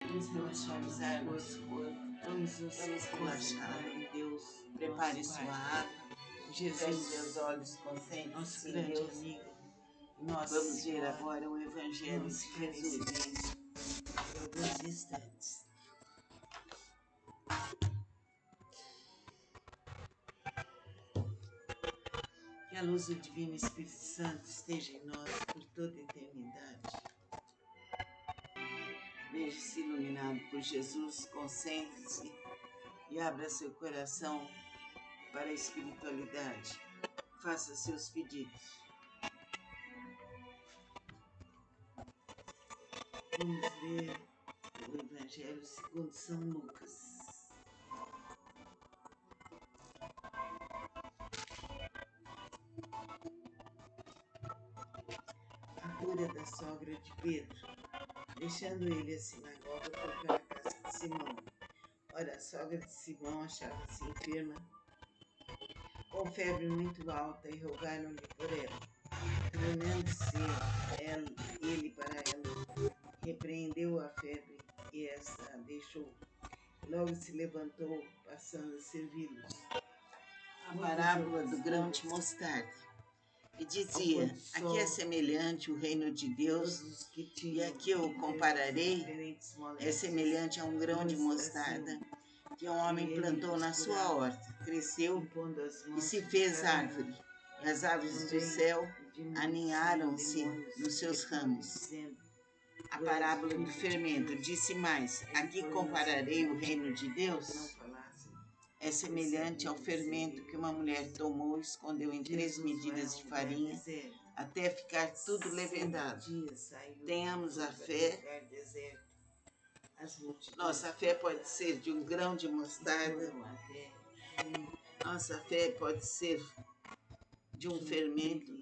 Vamos relaxar nosso corpo. Vamos relaxar em Deus. Prepare sua água. Jesus, feche seus olhos, concentre-se nosso grande Deus. Amigo. Vamos ver agora o Evangelho de Jesus. Por alguns instantes. Que a luz do Divino Espírito Santo esteja em nós por toda a eternidade. Veja-se iluminado por Jesus, concentre-se e abra seu coração para a espiritualidade. Faça seus pedidos. Vamos ver o Evangelho segundo São Lucas. A cura da sogra de Pedro. Deixando ele a sinagoga, foi para a casa de Simão. Ora, a sogra de Simão achava-se enferma, com febre muito alta, e rogaram-lhe por ela. Tornando-se ele para ela, repreendeu a febre, e esta a deixou. Logo se levantou, passando a servi-los. A parábola do grão de mostarda. E dizia, aqui é semelhante o reino de Deus, e aqui eu compararei, é semelhante a um grão de mostarda, que um homem plantou na sua horta, cresceu e se fez árvore, e as aves do céu aninharam-se nos seus ramos. A parábola do fermento disse mais, aqui compararei o reino de Deus, é semelhante ao fermento que uma mulher tomou e escondeu em 3 medidas de farinha, até ficar tudo levedado. Tenhamos a fé. Nossa fé pode ser de um grão de mostarda. Nossa fé pode ser de um fermento.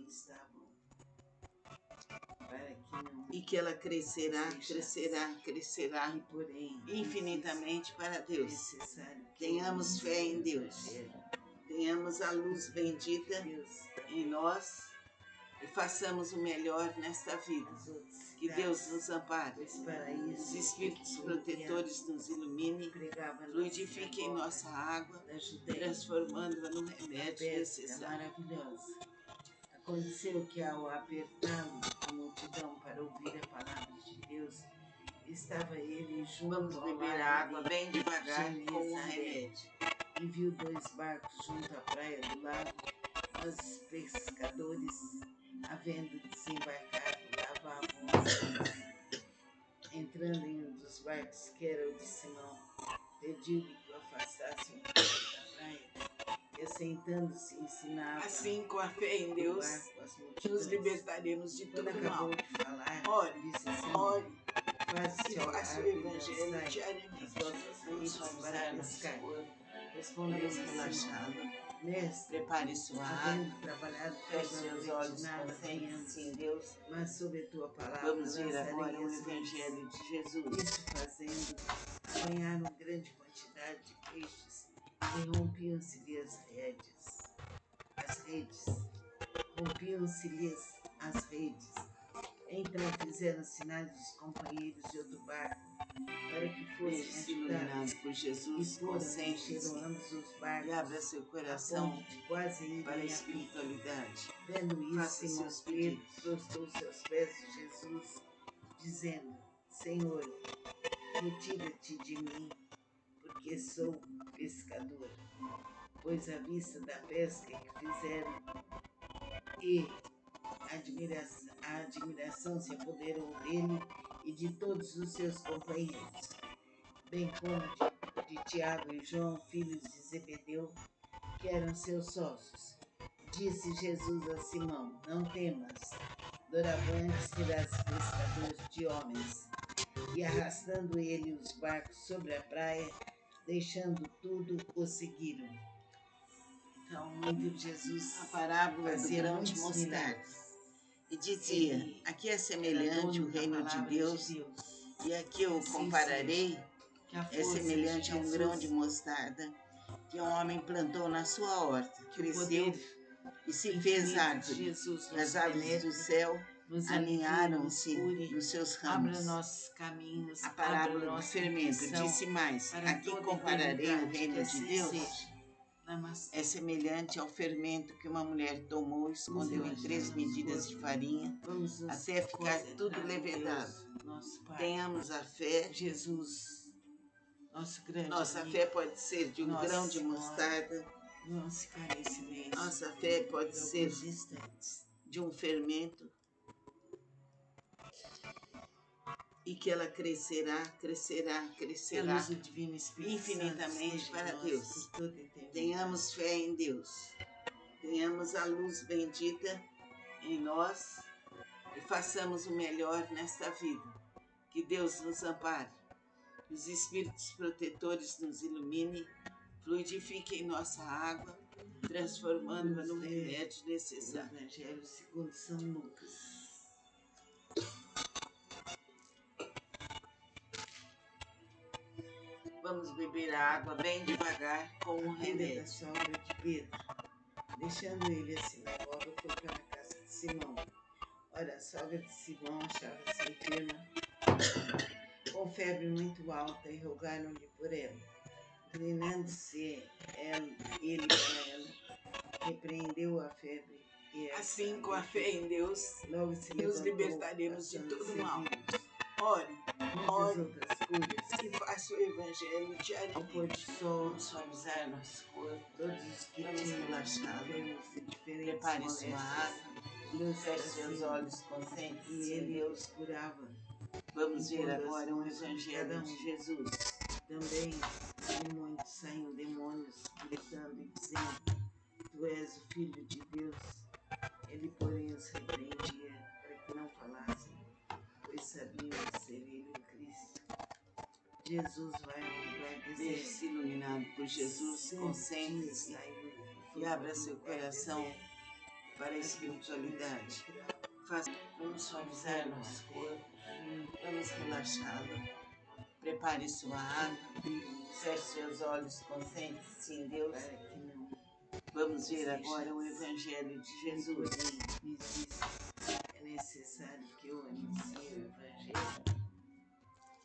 E que ela crescerá infinitamente para Deus. Tenhamos fé em Deus. Tenhamos a luz bendita em nós e façamos o melhor nesta vida. Que Deus nos ampare. Os espíritos protetores nos iluminem, fluidifiquem nossa água, transformando-a no remédio necessário. Aconteceu que, ao apertá-lo a multidão para ouvir a palavra de Deus, estava ele junto. Vamos beber a água bem devagar com o remédio. E viu 2 barcos junto à praia do lago, mas os pescadores, havendo desembarcado, lavavam as redes. Entrando em um dos barcos, que era o de Simão, pediu-lhe que o afastasse um pouco da praia. E assentando-se ensinava. Assim, com a fé em Deus, nos libertaremos de todo mal. De falar, ore, disse assim, ore, faça o Evangelho diariamente. As vossas redes para pescar. Respondeu relaxado. Mestre, prepare sua água, feche seus olhos, concentre-se em Deus, mas sob a tua palavra vamos ver agora o Evangelho de Jesus. Isso fazendo, apanharam grande quantidade de peixes e rompiam-se-lhe as redes. Rompiam-se-lhes as redes. Então fizeram sinais dos companheiros de outro barco para que fossem iluminados por Jesus, concentre-se e abra seu coração para a espiritualidade. Vendo isso, Simão Pedro prostrou seus pés de Jesus, dizendo, Senhor, retira-te de mim, porque sou pescador. Pois à vista da pesca que fizeram e a admiração se apoderou dele e de todos os seus companheiros, bem como de Tiago e João, filhos de Zebedeu, que eram seus sócios. Disse Jesus a Simão, não temas, doravante serás pescador de homens. E arrastando ele os barcos sobre a praia, deixando tudo, o seguiram. Então, muito Jesus, a parábola do grão de mostarda. E dizia, aqui é semelhante o reino de Deus, e aqui eu compararei, é semelhante a um grão de mostarda, que um homem plantou na sua horta, cresceu e se fez árvore. As aves do céu aninharam-se nos seus ramos. Nossos caminhos, a parábola do fermento disse mais: aqui compararei o reino de Deus. É semelhante ao fermento que uma mulher tomou e escondeu em 3 medidas de farinha até ficar tudo levedado. Tenhamos a fé. Jesus, nosso grande Nossa amigo. fé pode ser de um grão de mostarda. Vamos ficar em silêncio. Nossa fé pode ser de um fermento. E que ela crescerá infinitamente para Deus. Tenhamos fé em Deus. Tenhamos a luz bendita em nós e façamos o melhor nesta vida. Que Deus nos ampare. Os espíritos protetores nos iluminem, fluidifiquem nossa água, transformando-a no remédio necessário. Evangelho segundo São Lucas. Vamos beber a água bem devagar com um remédio. Da sogra de Pedro. Deixando ele a sinagoga, foi para a casa de Simão. Ora, a sogra de Simão achava-se enferma, com febre muito alta, e rogaram-lhe por ela. Inclinando-se ele para ela, repreendeu a febre. E assim, com a fé em Deus, logo se nos libertaremos de todo mal. Ore outras curas, e faça o Evangelho diário. Ao pôr do sol, vamos suavizar nosso corpo, todos os que vamos relaxar. Prepare sua água, feche seus olhos, concentre-se e em ele Deus. curava. Vamos ver agora o Evangelho de Jesus. Também de muitos saíam demônios, gritando e dizendo: Tu és o Filho de Deus. Ele, porém, os repreendia para que não falassem, pois sabiam ser ele o Cristo. Jesus vai ao lugar deserto. Deixe-se iluminado por Jesus, concentre-se e abra seu coração para a espiritualidade. Vamos suavizar nosso corpo, vamos relaxá-lo. Prepare sua água, feche seus olhos, concentre-se em Deus. Vamos ver agora o Evangelho de Jesus. É necessário que eu anuncie o Evangelho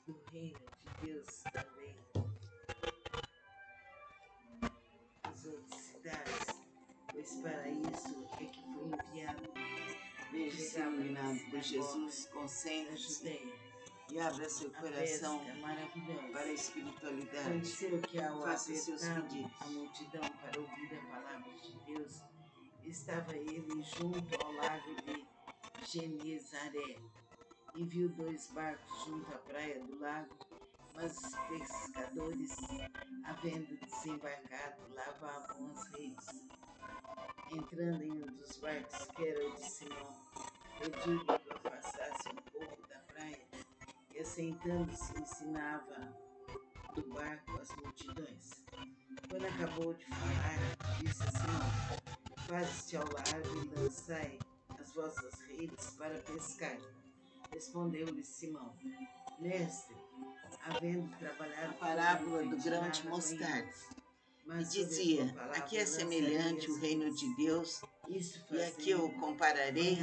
do Reino de Deus também nas outras cidades, pois para isso é que foi enviado. Deixe-se iluminado por Jesus, concentre-se e abra seu coração para a espiritualidade. Aconteceu que ao faça seus pedidos. A multidão para ouvir a palavra de Deus, estava ele junto ao lago de Genezaré e viu 2 barcos junto à praia do lago, mas os pescadores, havendo desembarcado, lavavam as redes. Entrando em um dos barcos, que era o de Simão, pediu-lhe que o afastasse um pouco da praia e, assentando-se, ensinava do barco as multidões. Quando acabou de falar, disse a Simão: Faze-te ao largo e lançai as vossas redes para pescar. Respondeu-lhe Simão: Mestre, havendo trabalhado a parábola do grão de mostarda. E dizia: aqui é semelhante o reino de Deus, e aqui eu compararei,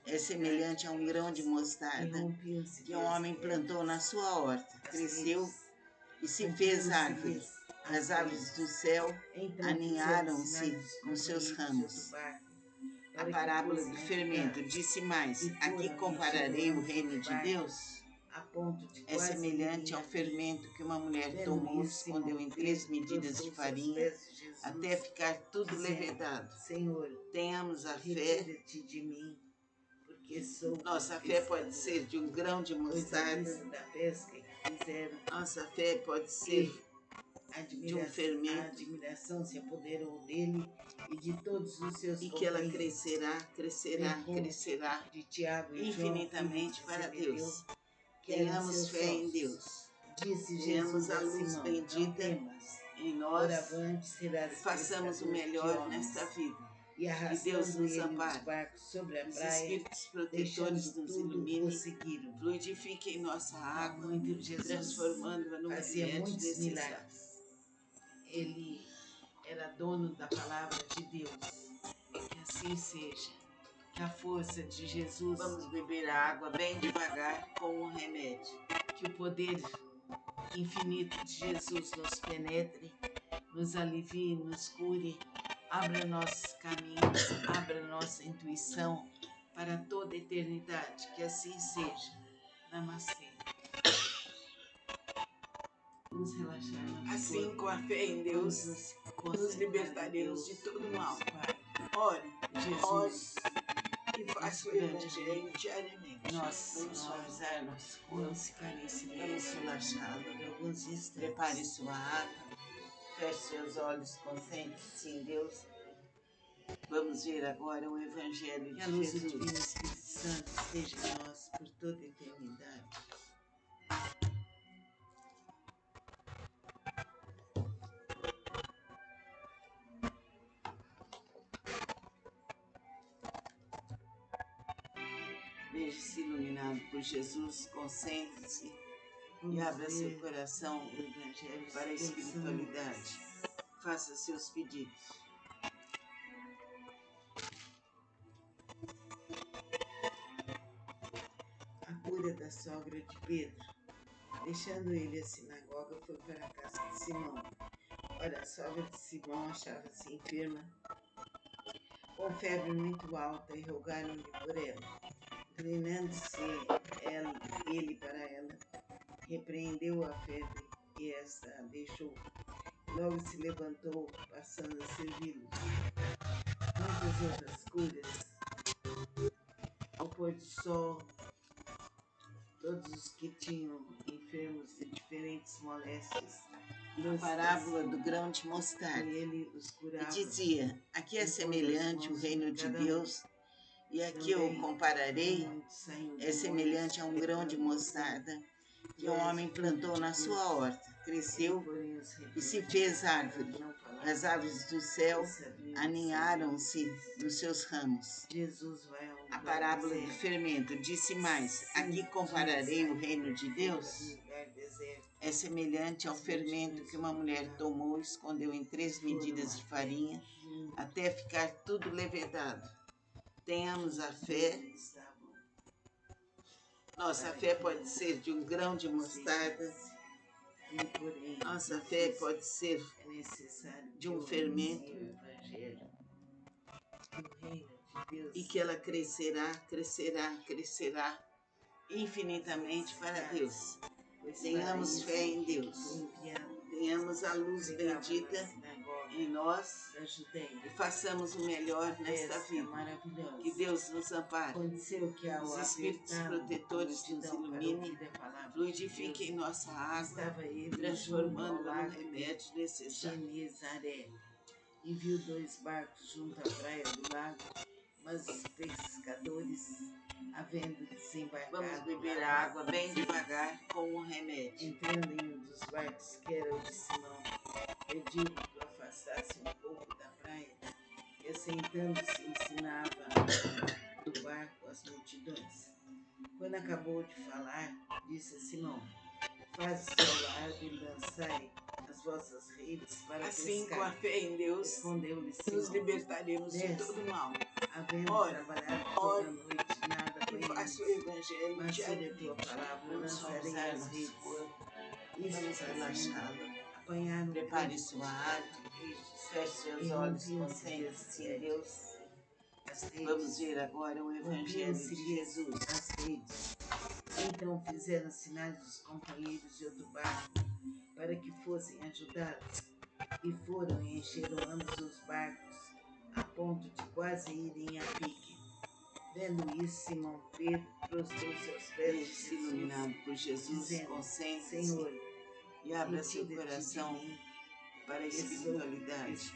é semelhante a um grão de mostarda que um homem plantou na sua horta, cresceu e se fez árvore. As aves do céu aninharam-se nos seus ramos. A parábola do fermento disse mais: aqui compararei o reino de Deus. É semelhante ao fermento que uma mulher tomou e escondeu em 3 medidas de farinha até ficar tudo levedado. Tenhamos a fé. Nossa fé pode ser de um grão de mostarda. Nossa fé pode ser de um fermento. A admiração se apoderou dele e de todos os seus e que ela crescerá de Tiago e infinitamente para Deus. Tenhamos fé em Deus. Tenhamos a luz bendita em nós e façamos o melhor nesta vida. E Deus nos ampare. Sobre a os praia, espíritos protetores nos iluminem, fluidifiquem nossa água, transformando-a no remédio necessário. Ele era dono da palavra de Deus. Que assim seja. Que a força de Jesus, Vamos beber a água bem devagar com o remédio. que o poder infinito de Jesus nos penetre, nos alivie, nos cure, abra nossos caminhos, abra nossa intuição para toda a eternidade. Que assim seja. Namastê. Vamos relaxar. Assim, com a fé em Deus, nos libertaremos de todo mal. Ore, Jesus, e faça o Evangelho diariamente. Vamos suavizar nosso corpo. Vamos ficar em silêncio, relaxado. por alguns instantes. Prepare sua água, feche seus olhos, concentre-se em Deus. Vamos ver agora o Evangelho de Jesus. Que a luz do Divino Espírito Santo esteja em nós por toda a eternidade. Veja-se iluminado por Jesus, concentre-se e abra seu coração para a espiritualidade. Faça seus pedidos. A cura da sogra de Pedro. Deixando ele a sinagoga, foi para a casa de Simão. Ora, a sogra de Simão achava-se enferma, com febre muito alta, e rogaram-lhe por ela. Inclinando-se ele para ela, repreendeu a febre e esta a deixou. Logo se levantou, passando a servi-lo. Muitas outras curas. Ao pôr do sol, todos os que tinham enfermos de diferentes moléstias, a parábola do grão de mostarda. Ele os curava. E dizia: aqui é semelhante o reino de Deus, e aqui eu compararei, é semelhante a um grão de mostarda que um homem plantou na sua horta, cresceu e se fez árvore. As aves do céu aninharam-se nos seus ramos. A parábola do fermento disse mais: aqui compararei o reino de Deus, é semelhante ao fermento que uma mulher tomou e escondeu em 3 medidas de farinha, até ficar tudo levedado. Tenhamos a fé. Nossa fé pode ser de um grão de mostarda. Nossa fé pode ser de um fermento. E que ela crescerá, crescerá, crescerá infinitamente para Deus. Tenhamos fé em Deus. Tenhamos a luz bendita em nós e façamos o melhor nesta vida. Que Deus nos ampare. Os espíritos protetores nos iluminem, fluidifiquem nossa água, transformando-a no remédio necessário. E viu 2 barcos junto à praia do lago, mas os pescadores, havendo desembarcado, vamos beber a água bem devagar com o remédio. Entrando em um dos barcos, que era o de Simão, pediu-lhe que o afastasse um pouco da praia, e assentando-se ensinava do barco as multidões. Quando acabou de falar, disse a Simão: faze-se ao largo e lançai as vossas redes para assim, pescar. Com a fé em Deus, respondeu-lhe Simão, nos libertaremos de todo mal. Havendo trabalhado toda a noite, nada apanhamos. E faça o Evangelho mas sobre a tua palavra lançarei as redes. Vamos relaxá-lo. Apanharam. Prepare sua água, feche seus olhos, concentre-se em Deus. Vamos ver agora o Evangelho de Jesus. As redes. Então fizeram sinais dos companheiros de outro barco para que fossem ajudados, e foram e encheram ambos os barcos, a ponto de quase irem a pique. Vendo isso, Simão Pedro prostrou seus pés de Jesus, iluminado por Jesus, dizendo: concentre-se, Senhor, e abra seu coração para a espiritualidade.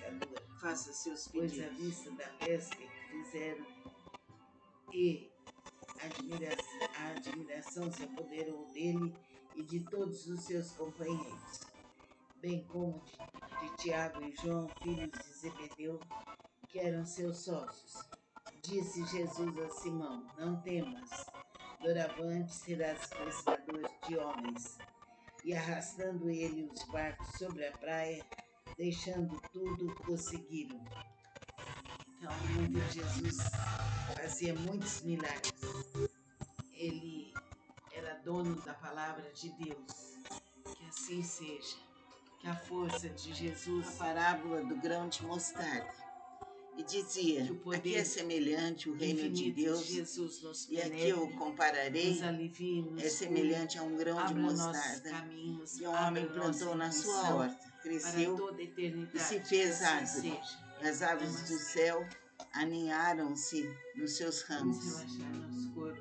Faça seus pedidos. Pois à vista da pesca que fizeram, e a admiração se apoderou dele e de todos os seus companheiros, bem como de Tiago e João, filhos de Zebedeu, que eram seus sócios. Disse Jesus a Simão: não temas, doravante serás pescador de homens. E arrastando ele os barcos sobre a praia, deixando tudo, o seguiram. Então, no momento em que Jesus fazia muitos milagres, ele era dono da palavra de Deus. Que assim seja. Que a força de Jesus... A parábola do grão de mostarda. E dizia, aqui é semelhante o reino de Deus, e aqui eu compararei, é semelhante a um grão de mostarda, que um homem plantou na sua horta, cresceu e se fez árvore. As aves do céu aninharam-se nos seus ramos.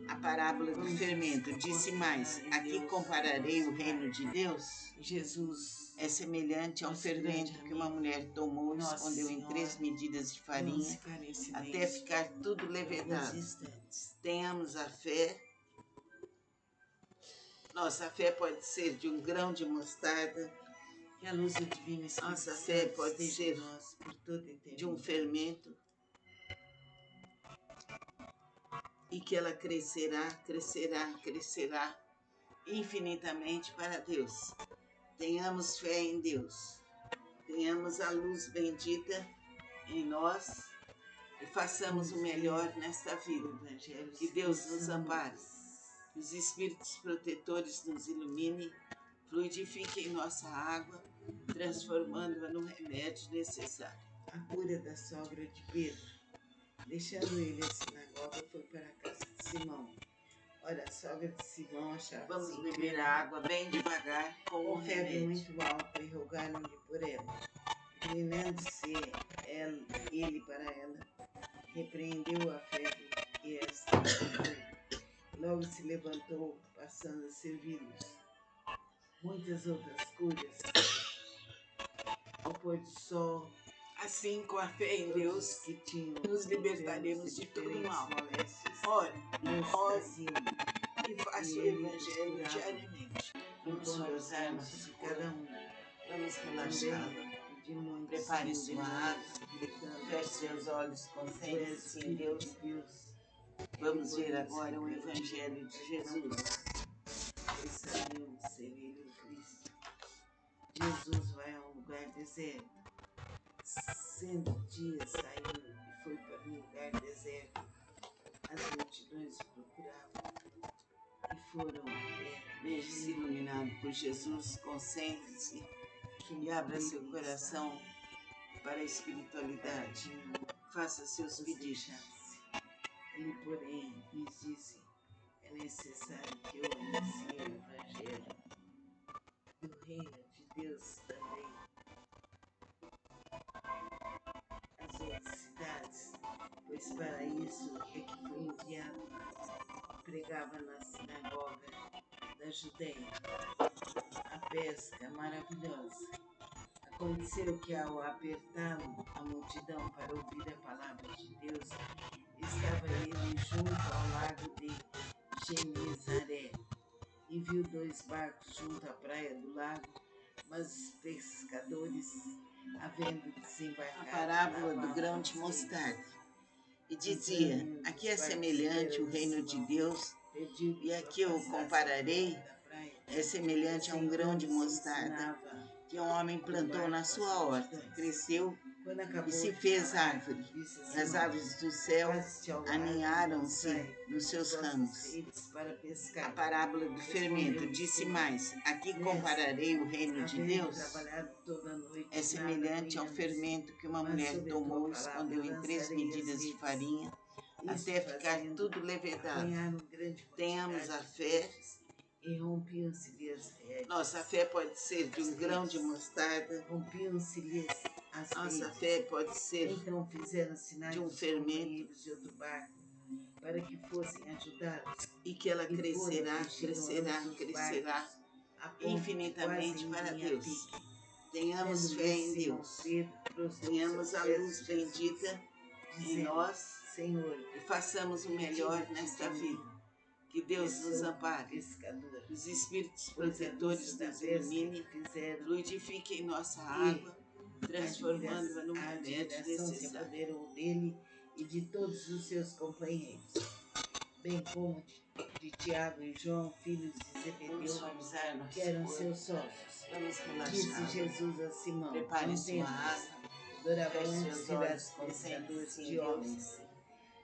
A parábola do fermento disse mais, aqui compararei o reino de Deus. Jesus é semelhante ao fermento que uma mulher tomou e escondeu em 3 medidas de farinha até ficar tudo levedado. Tenhamos a fé. Nossa fé pode ser de um grão de mostarda. Que a luz do Divino Espírito Nossa fé pode ser de um fermento. E que ela crescerá, crescerá, crescerá infinitamente para Deus. Tenhamos fé em Deus. Tenhamos a luz bendita em nós e façamos o melhor nesta vida. Que Deus nos ampare. Que os espíritos protetores nos iluminem, fluidifiquem nossa água, transformando-a no remédio necessário. A cura da sogra de Pedro. Deixando ele a sinagoga, foi para a casa de Simão. Ora, a sogra de Simão achava... Vamos beber a água bem devagar com febre remédio. Muito alta, e rogaram-lhe por ela. Inclinando-se ele para ela, repreendeu a febre e esta voltou. Logo se levantou, passando a servi-los. Muitas outras curas. Ao pôr do sol, assim, com a fé em Deus, que tinham, nos libertaremos de todo mal. Ore e faça o Evangelho diariamente. Vamos suavizar nosso corpo, vamos relaxá-lo. Prepare sua água, feche seus olhos, concentre-se em Deus. Vamos ver agora o Evangelho de Jesus. Jesus vai a um lugar deserto. Sendo dia, saiu e foi para um lugar deserto. As multidões o procuravam e foram a pé. Deixe-se iluminado por Jesus, concentre-se e abra seu coração para a espiritualidade. Faça seus pedidos. Ele, porém, lhes disse, é necessário que eu anuncie o Evangelho do reino de Deus também às outras cidades, pois para isso é que foi enviado. Pregava na sinagoga da Judéia. A pesca maravilhosa. Aconteceu que, ao apertá-lo a multidão para ouvir a palavra de Deus, estava ele junto ao lago de Genezaré e viu 2 barcos junto à praia do lago, mas os pescadores, havendo desembarcado... A parábola do grão de mostarda. E dizia, aqui é semelhante o reino de Deus, e aqui eu compararei, é semelhante a um grão de mostarda, que um homem plantou na sua horta, cresceu e se fez árvore. As aves do céu aninharam-se nos seus ramos. A parábola do fermento disse mais, aqui compararei o reino de Deus, é semelhante ao fermento que uma mulher tomou e escondeu em 3 medidas de farinha, até ficar tudo levedado. Tenhamos a fé. E rompiam-se-lhes nossa fé pode ser de um grão de mostarda. Rompiam-se-lhes as nossa fé pode ser então fizeram sinais de um fermento de outro barco para que fossem ajudá-los. E que ela crescerá, crescerá, crescerá infinitamente para Deus. Tenhamos fé em Deus. Tenhamos a luz bendita em nós, Senhor, e façamos o melhor nesta vida. Que Deus nos ampare. Os espíritos protetores nos iluminem, fluidifiquem nossa água, transformando-a no remédio necessário. Dele e de todos os seus companheiros, bem como de Tiago e João, filhos de Zebedeu, que eram seus sócios. Vamos relaxar. Disse Jesus a Simão, prepare sua água, Doravante Feche seus serás olhos, concentre-se pescador em de Deus. homens.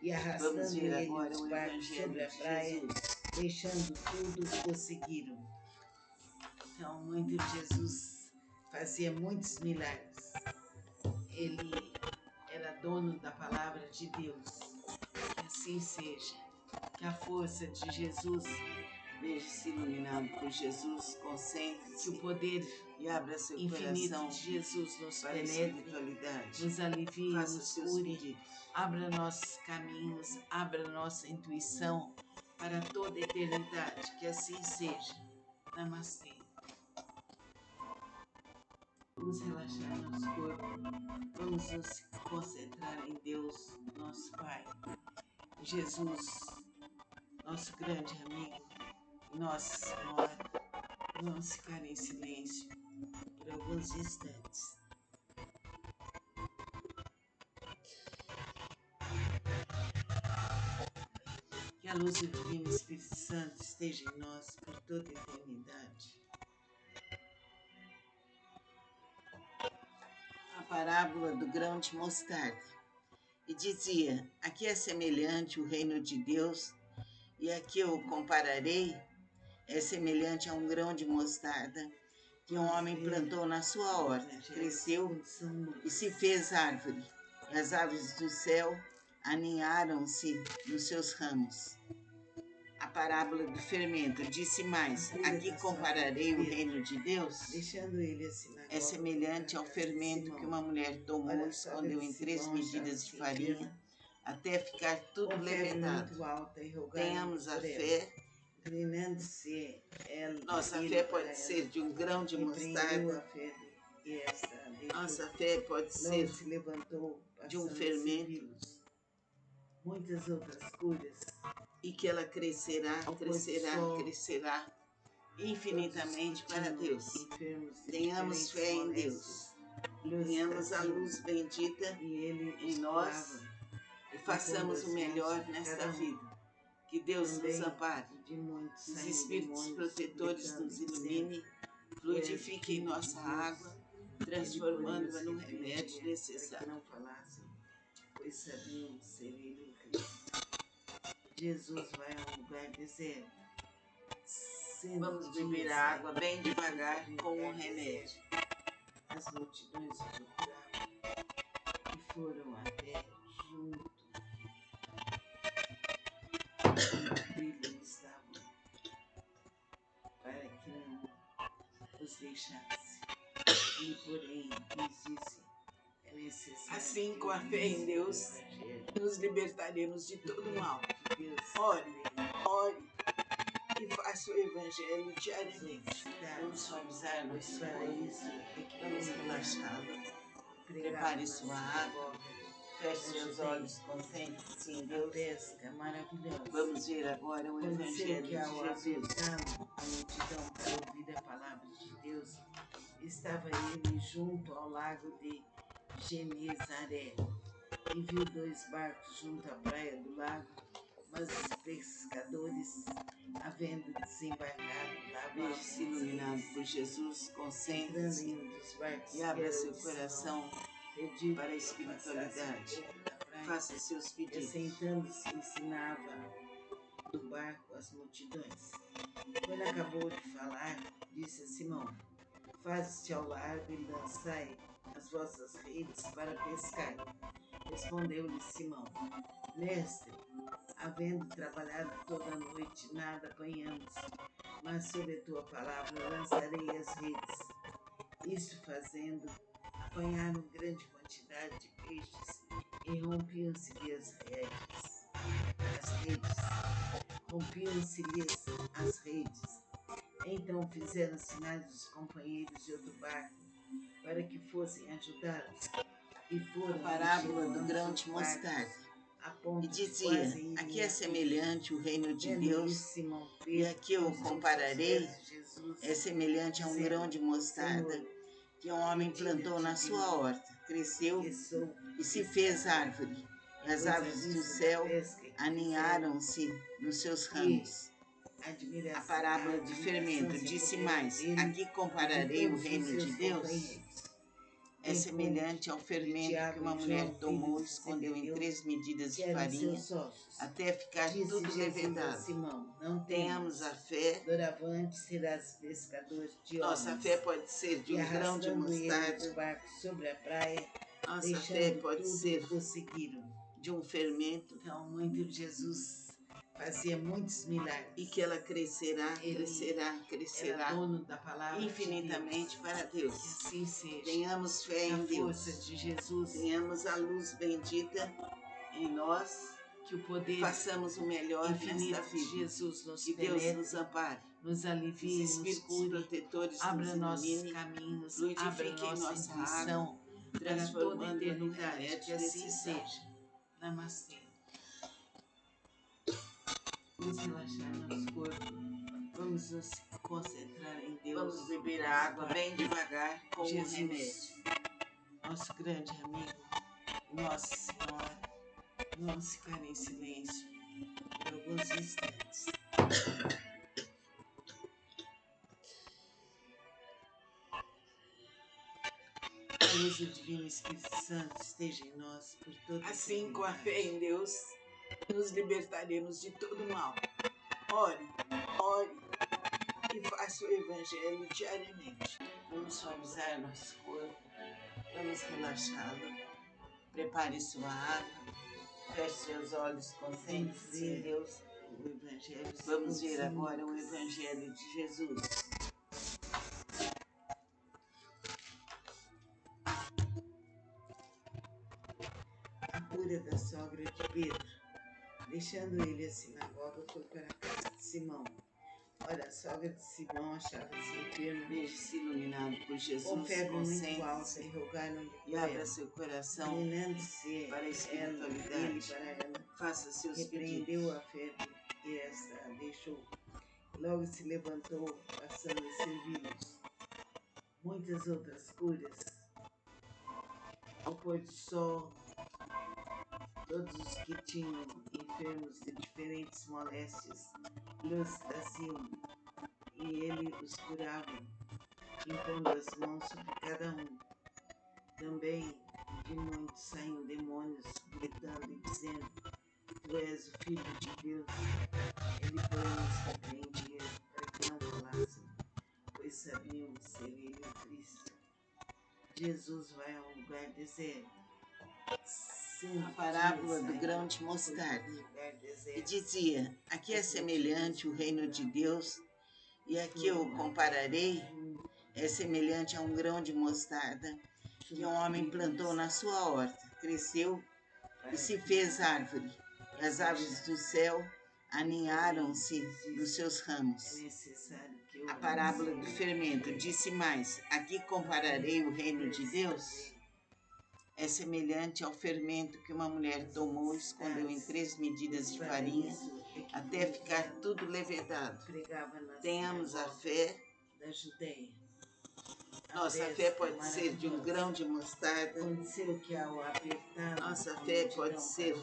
E Vamos arrastando ver ele agora os o barcos Evangelho sobre a de praia, Jesus. deixando tudo, o seguiram. Então, muito Jesus fazia muitos milagres. Ele era dono da palavra de Deus. Que assim seja. Que a força de Jesus, Veja-se iluminado por Jesus, que concentre-se o poder e abra seu infinito coração de Jesus nos para a penetre, espiritualidade. nos alivie, Faça nos seus cure, pedidos. abra nossos caminhos, abra nossa intuição para toda a eternidade. Que assim seja. Namastê. Vamos relaxar nosso corpo. Vamos nos concentrar em Deus, nosso Pai. Jesus, nosso grande amigo, Nossa Senhora. Vamos ficar em silêncio por alguns instantes. Que a luz do Divino Espírito Santo esteja em nós por toda a eternidade. A parábola do grão de mostarda. E dizia: aqui é semelhante o reino de Deus, e aqui eu compararei, é semelhante a um grão de mostarda que um homem plantou na sua horta, cresceu e se fez árvore, e as aves do céu aninharam-se nos seus ramos. A parábola do fermento disse mais: aqui compararei o reino de Deus. Deixando ele assim na É semelhante ao fermento que uma mulher tomou e escondeu em 3 medidas de farinha, até ficar tudo levedado. Tenhamos a fé. Nossa fé pode ser de um grão de mostarda. Nossa fé pode ser de um fermento. Muitas outras curas. E que ela crescerá, crescerá, crescerá infinitamente para Deus. Tenhamos fé em Deus. Tenhamos a luz bendita em nós e façamos o melhor nesta vida. Que Deus nos ampare. Os espíritos protetores nos iluminem, fluidifiquem nossa água, transformando-a no remédio necessário. Não falassem, pois sabiam ser ele o Cristo. Jesus vai a um lugar deserto. Vamos beber a água bem devagar com um remédio. As multidões o procuravam e foram até junto. O brilho estava para que não os deixasse. E, porém, lhes disse: é necessário. Assim, com a fé em Deus, nos libertaremos de todo mal. Ore, ore e faça o Evangelho diariamente. Vamos suavizar nosso corpo, vamos relaxá-lo. Prepare sua água, feche seus olhos, concentre-se em Deus. Pesca maravilhosa. Vamos ver agora o Evangelho de Jesus. A multidão para ouvir a palavra de Deus, estava ele junto ao lago de Genezaré e viu 2 barcos junto à praia do lago, mas os pescadores, havendo desembarcado, lavavam Veja-se iluminado por Jesus, concentre-se e abra seu coração para a espiritualidade. Faça seus pedidos. Sentando-se, ensinava do barco as multidões. Quando acabou de falar, disse a Simão: faze-te ao largo e lançai as vossas redes para pescar. Respondeu-lhe Simão: Mestre, havendo trabalhado toda a noite, nada apanhamos, mas sob a tua palavra lançarei as redes. Isto fazendo, apanharam grande quantidade de peixes e rompiam-se-lhes as redes. Rompiam-se-lhes as redes. Então fizeram sinais dos companheiros de outro barco para que fossem ajudá-los. E foram a parábola do grão de mostarda. E dizia: aqui é semelhante o reino de Deus, e aqui eu compararei, é semelhante a um grão de mostarda que um homem plantou na sua horta, cresceu e se fez árvore, e as aves do céu aninharam-se nos seus ramos. A parábola do fermento disse mais: aqui compararei o reino de Deus. é semelhante ao fermento que uma mulher tomou e escondeu em 3 medidas de farinha, até ficar tudo levedado. Tenhamos a fé. Doravante serás pescador de homens. Nossa fé pode ser de um grão de mostarda. O barco sobre a praia, nossa fé pode ser de um fermento. Então, muito Jesus fazia muitos milagres. E que ela crescerá, crescerá dono da palavra infinitamente de para Deus. Que assim seja. Tenhamos fé em Deus. Força de Jesus. Tenhamos a luz bendita em nós. Que o poder façamos o melhor nesta vida. Jesus nos que penetre, Deus nos ampare. Nos alivie, os espíritos protetores abra nos ilumine, caminhos, fluidifiquem nossa água, transformando no remédio que assim necessário. seja. Namastê. Vamos relaxar nosso corpo. Vamos nos concentrar em Deus. Vamos beber a água bem devagar com o remédio. Nosso grande amigo, Nossa Senhora. Vamos ficar em silêncio por alguns instantes. A luz do Divino Espírito Santo esteja em nós por toda a Assim, com a fé em Deus, nos libertaremos de todo mal. Ore, ore e faça o Evangelho diariamente. Vamos suavizar nosso corpo, vamos relaxá-lo. Prepare sua água. Feche seus olhos, concentre-se em Deus. O Evangelho. Vamos ver agora o Evangelho de Jesus. A cura da sogra de Pedro. Deixando ele a sinagoga, foi para a casa de Simão. Ora, a sogra de Simão achava-se enferma. Deixe-se iluminado por Jesus. Com febre muito alta e rogaram-lhe e abra seu coração para a espiritualidade. Faça seus pedidos. Repreendeu a febre e esta a deixou. Logo se levantou, passando a servi-los. Muitas outras curas. Ao pôr do sol, todos os que tinham enfermos de diferentes moléstias lhes traziam, e ele os curava, impondo as mãos sobre cada um. Também de muitos saíam demônios, gritando e dizendo: Tu és o Filho de Deus. Ele, porém, os repreendia para que não falassem, pois sabiam ser ele o Cristo. Jesus vai a um lugar deserto. A parábola do grão de mostarda. E dizia: aqui é semelhante o reino de Deus, e aqui eu compararei, é semelhante a um grão de mostarda que um homem plantou na sua horta, cresceu e se fez árvore. E as aves do céu aninharam-se nos seus ramos. A parábola do fermento disse mais: aqui compararei o reino de Deus. É semelhante ao fermento que uma mulher tomou e escondeu em 3 medidas de farinha, até ficar tudo levedado. Tenhamos a fé. Nossa fé pode ser de um grão de mostarda. Nossa fé pode ser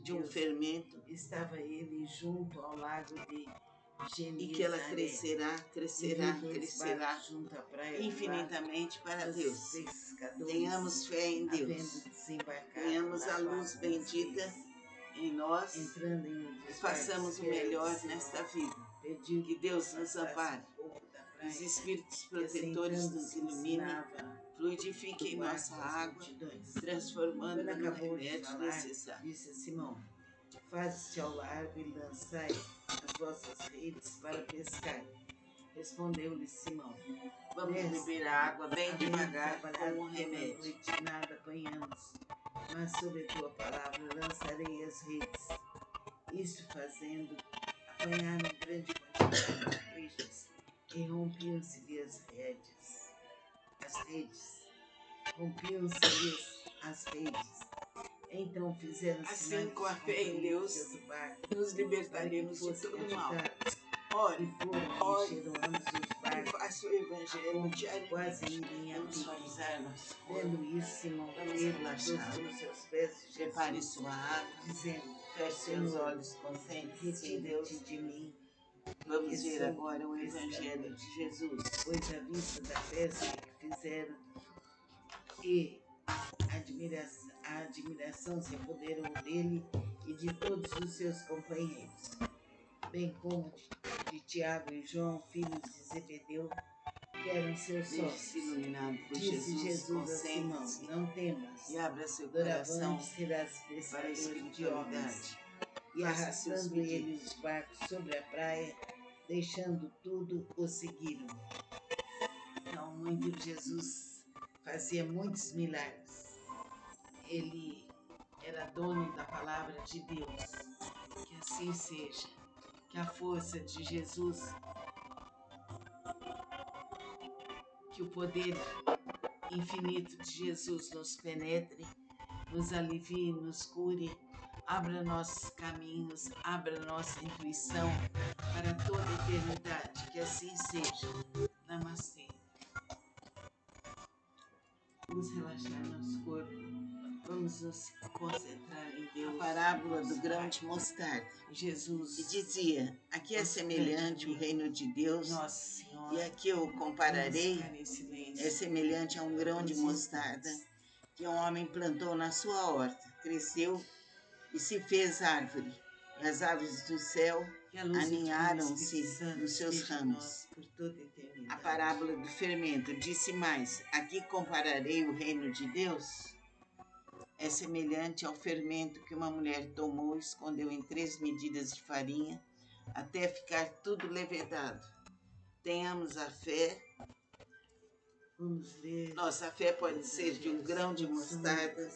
de um fermento. Estava ele junto ao lago de Genezaré, e que ela crescerá infinitamente para Deus. Tenhamos fé em Deus. Tenhamos a luz bendita em nós e façamos o melhor nesta vida. Que Deus nos ampare. Os espíritos protetores nos iluminem, fluidifiquem nossa água, transformando no remédio necessário. Disse Simão: Faze-te ao largo e lançai as vossas redes para pescar. Respondeu-lhe Simão: Vamos beber a água bem devagar com o remédio. Noite nada apanhamos, mas sobre a tua palavra lançarei as redes. Isto fazendo, apanharam grande quantidade de peixes e rompiam-se-lhe as redes. Rompiam-se-lhes as redes. Então fizeram assim, com a fé em Deus, nos libertaremos de todo mal. Ore, e faça o Evangelho diariamente. Quase irem a Vamos suavizar nosso corpo. Vendo isso, Simão Vamos relaxar. nos seus pés de Jesus, prepare sua água, dizendo: feche seus olhos, concentre-se em Deus. De mim. Vamos ver agora o Evangelho de Jesus. Pois à vista da festa que fizeram, e a admiração se apoderou dele e de todos os seus companheiros, bem como de Tiago e João, filhos de Zebedeu, que eram seus sócios. Iluminado por Disse Jesus a Simão: não temas, e abra seu doravante coração serás para a pescador de homens. espiritualidade. E Faça arrastando seus ele pedidos. os barcos sobre a praia, deixando tudo, o seguiram. Então, Jesus fazia muitos milagres. Ele era dono da palavra de Deus. Que assim seja. Que a força de Jesus, que o poder infinito de Jesus nos penetre, nos alivie, nos cure, abra nossos caminhos, abra nossa intuição para toda a eternidade. Que assim seja. Namastê. Vamos relaxar nosso corpo. Vamos nos concentrar em Deus. A parábola do grão de mostarda. Jesus. E dizia: aqui é semelhante o reino de Deus, Nossa Senhora. e aqui eu compararei, é semelhante a um grão de mostarda que um homem plantou na sua horta, cresceu e se fez árvore, e as aves do céu aninharam-se nos seus ramos. A parábola do fermento disse mais: aqui compararei o reino de Deus, é semelhante ao fermento que uma mulher tomou e escondeu em 3 medidas de farinha, até ficar tudo levedado. Tenhamos a fé. Vamos ler. Nossa fé pode ser de um grão de mostarda.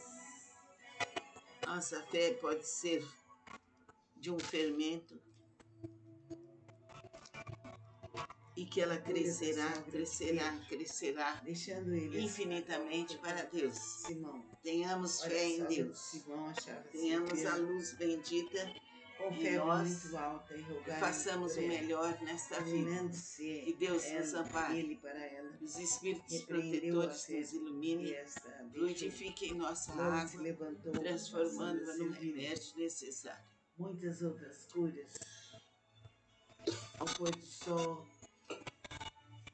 Nossa fé pode ser de um fermento. E que ela crescerá, deixando ele infinitamente para Deus. Simão. Tenhamos fé em Deus. Tenhamos a luz bendita com em fé nós muito alta e façamos o melhor nesta vida. Que Deus nos ampare. Os espíritos protetores nos iluminem, fluidifiquem nossa água, transformando-a no remédio necessário. Muitas outras curas ao pôr do sol.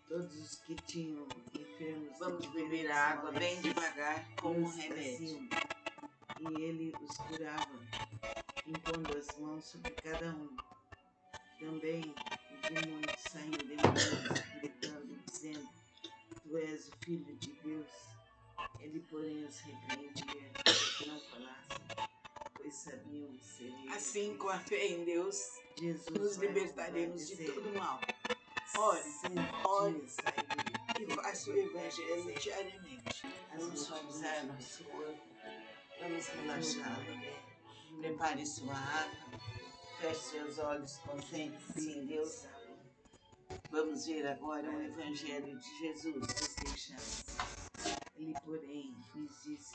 Todos os que tinham enfermos. Vamos beber a água bem devagar, como um remédio. E ele os curava, impondo as mãos sobre cada um. Também de muitos saíam demônios, gritando, dizendo: tu és o Filho de Deus. Ele, porém, os repreendia que não falassem, pois sabiam que seria. Assim, com a fé em Deus, Jesus nos libertaremos de todo mal. Ore e faça o Evangelho diariamente. Vamos suavizar nosso corpo, vamos relaxá-lo. Prepare sua água, feche seus olhos, concentre-se em Deus. Vamos ver agora o Evangelho de Jesus. Ele, porém, lhes disse: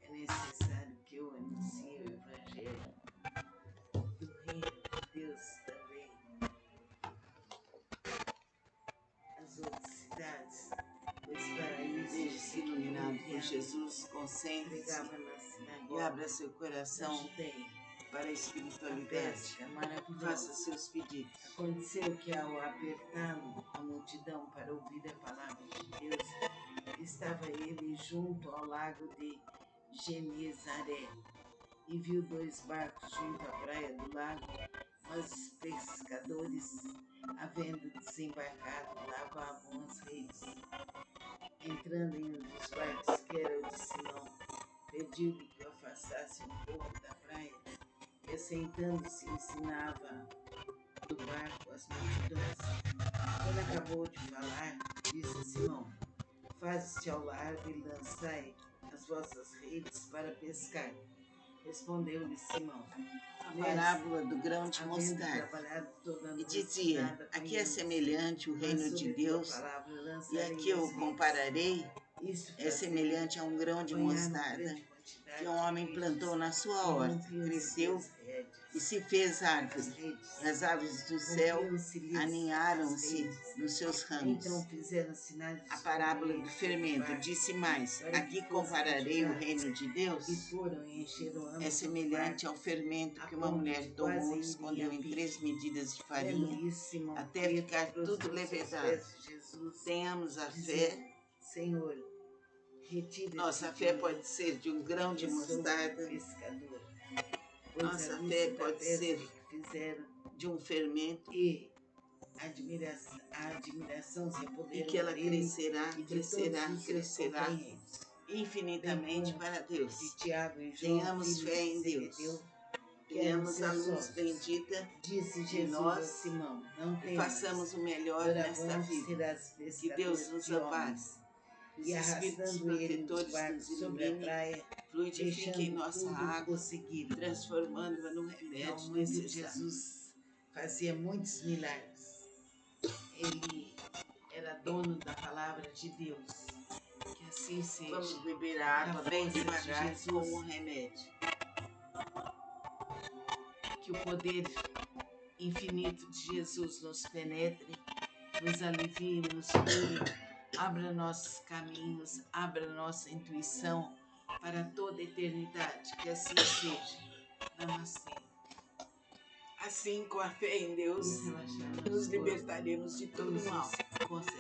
é necessário que eu anuncie o Evangelho do Reino de Deus também. As outras cidades, pois para isso deixe-se iluminado por Jesus, concentre-se e abra seu coração para a espiritualidade. Faça seus pedidos. Aconteceu que ao apertá-lo a multidão para ouvir a palavra de Deus, estava ele junto ao lago de Genezaré e viu 2 barcos junto à praia do lago, mas os pescadores, havendo desembarcado, lavavam as redes. Entrando em um dos barcos, que era o de Simão, pediu-lhe que o afastasse um pouco da praia, e assentando-se ensinava do barco as multidões. Quando acabou de falar, disse a Simão: faze-te ao largo e lançai as vossas redes para pescar. Respondeu-lhe Simão: a parábola do grão de mostarda. E dizia: aqui é semelhante o reino de Deus, e aqui eu compararei, é semelhante a um grão de mostarda que um homem plantou na sua horta, cresceu e se fez árvore, e as aves do céu aninharam-se nos seus ramos. A parábola do fermento disse mais: aqui compararei o reino de Deus, é semelhante ao fermento que uma mulher tomou e escondeu em 3 medidas de farinha, até ficar tudo levedado. Tenhamos a fé. Senhor, Nossa fé pode ser de um grão de mostarda. Nossa fé pode ser de um fermento. E a admiração se apoderou e que ela crescerá, e de crescerá, todos os crescerá infinitamente para Deus. Tenhamos fé em Deus. Tenhamos a luz bendita disse de Jesus a nós Simão, não e temas, façamos o melhor nesta vida. Que Deus nos ampare. Os espíritos protetores nos iluminem, fluidifiquem nossa água, transformando-a no remédio necessário. Jesus fazia muitos milagres. Ele era dono da palavra de Deus. Que assim seja. Vamos beber a água bem devagar como um remédio. Que o poder infinito de Jesus nos penetre, nos alivie, nos cure, abra nossos caminhos, abra nossa intuição para toda a eternidade. Que assim seja. Namastê. Assim, com a fé em Deus, nos libertaremos de todo mal.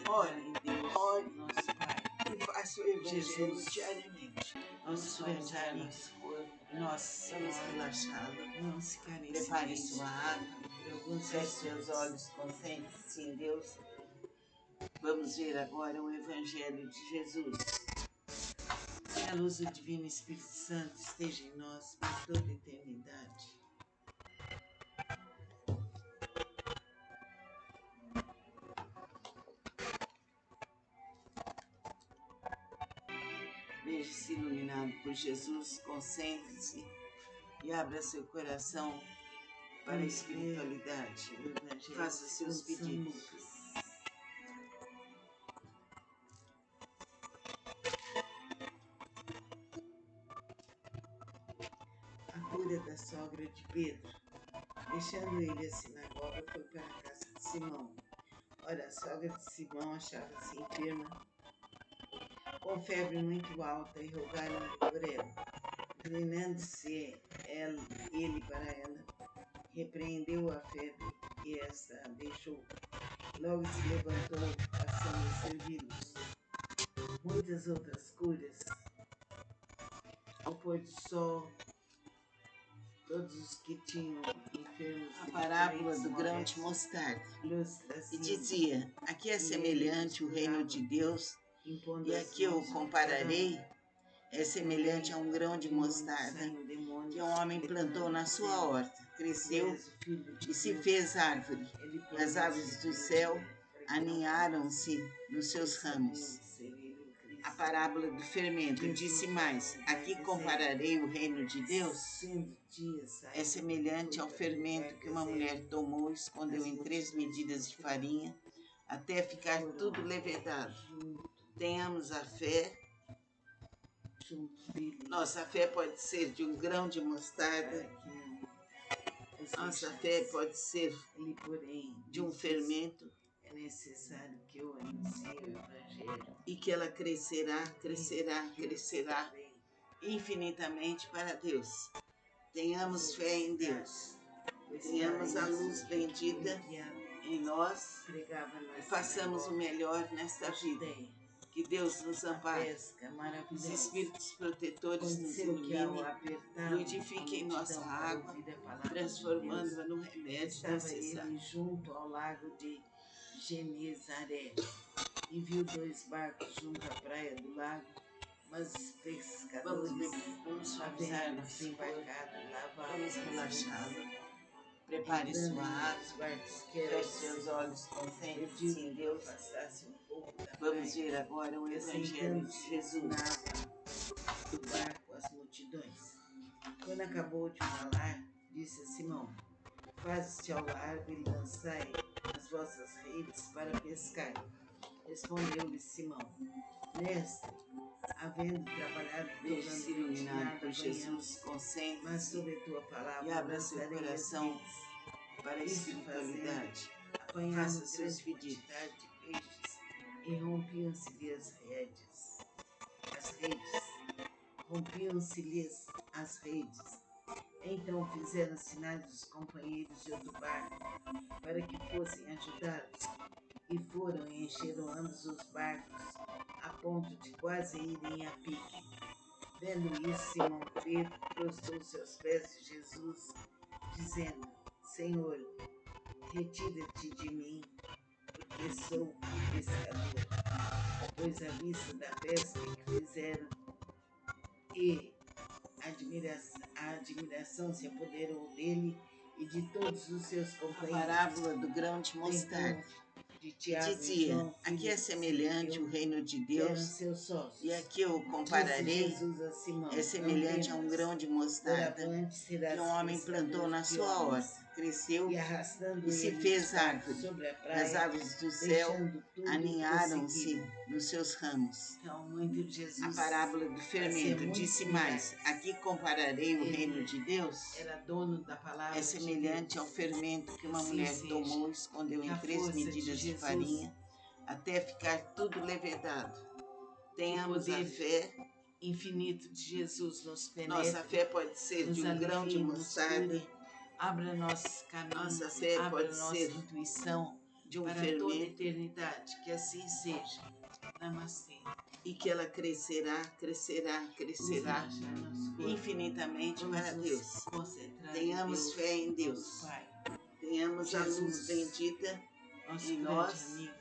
Ore em Deus, nosso Pai, e faça o Evangelho diariamente. Nosso Sujar nosso corpo, vamos relaxá-lo. Não se careça. Prepare sua água, feche seus olhos, concentre-se em Deus. Vamos ver agora o Evangelho de Jesus. Que a luz do Divino Espírito Santo esteja em nós por toda a eternidade. Veja-se iluminado por Jesus, concentre-se e abra seu coração para a espiritualidade. Faça seus pedidos. A cura da sogra de Pedro. Deixando ele a sinagoga, foi para a casa de Simão. Ora, a sogra de Simão achava-se enferma, com febre muito alta, e rogaram-lhe por ela. Inclinando-se ele para ela, repreendeu a febre e esta a deixou. Logo se levantou, passando a servi-los. Muitas outras curas. Ao pôr do sol, todos os que tinham enfermos. A parábola do grão de mostarda. E dizia: aqui é semelhante o reino de Deus, e aqui eu compararei, é semelhante a um grão de mostarda que um homem plantou na sua horta, cresceu e se fez árvore. As aves do céu aninharam-se nos seus ramos. A parábola do fermento disse mais: aqui compararei o reino de Deus, é semelhante ao fermento que uma mulher tomou e escondeu em 3 medidas de farinha, até ficar tudo levedado. Tenhamos a fé. Nossa fé pode ser de um grão de mostarda. Nossa fé pode ser de um fermento. É necessário que eu anuncie o Evangelho. E que ela crescerá, crescerá, crescerá infinitamente para Deus. Tenhamos fé em Deus. Tenhamos a luz bendita em nós e façamos o melhor nesta vida. Que Deus nos ampare. Os espíritos protetores nos iluminem, fluidifiquem nossa água, transformando-a no remédio necessário. Junto ao lago de Genezaré, e viu 2 barcos junto à praia do lago, mas os pescadores, vamos suavizar nosso corpo, vamos relaxá-lo. Prepare sua água, feche seus olhos, concentre-se em Deus. Vamos ver agora o Evangelho de Jesus. Do barco as multidões. Quando acabou de falar, disse a Simão: faze-te ao largo e lançai as vossas redes para pescar. Respondeu-lhe Simão: mestre, havendo trabalhado Deixe-se iluminado por Jesus, concentre-se sobre tua palavra, e abra seu coração para a espiritualidade. Faça seus pedidos. De peixes, e rompiam-se-lhe as redes. Rompiam-se-lhes as redes. Então fizeram sinais dos companheiros de outro barco para que fossem ajudá-los. E foram e encheram ambos os barcos a ponto de quase irem a pique. Vendo isso, Simão Pedro prostrou-se aos pés de Jesus, dizendo: Senhor, retira-te de mim, porque sou pescador. Pois à vista da pesca que fizeram e a admiração se apoderou dele e de todos os seus A companheiros. parábola do grão de mostarda. De E Tiago e dizia: João, aqui é filhos de semelhante o Zebedeu, reino de que eram Deus, seus sócios. e aqui eu Disse compararei, Jesus a Simão: é semelhante a um grão de mostarda doravante serás que um homem plantou na pescador de sua homens. horta, cresceu E arrastando e se ele fez os barcos árvore. sobre a As praia, aves do céu deixando tudo, o aninharam-se seguiram. nos seus ramos. Então, muito A Jesus parábola do fermento muitos disse mais: milagres. aqui compararei o Ele reino de Deus. Era dono da palavra É semelhante de ao Deus. fermento que uma Assim mulher seja, tomou e escondeu que em a 3 força de medidas de Jesus, farinha, até ficar tudo levedado. que o Tenhamos a poder fé. infinito de Jesus nos Nossa penetre, fé pode ser nos de um grão de alivie, nos mostarda. cure, abra nossos caminhos, Nossa fé abra pode nossa ser intuição de um para toda a fermento eternidade. Que assim seja. Namastê. e que ela crescerá, crescerá, Luz crescerá marcha nosso corpo. infinitamente Vamos para nos Deus. concentrar Tenhamos em Deus, fé em Deus. nosso Pai, Tenhamos a luz Jesus, bendita nosso em grande nós amigo.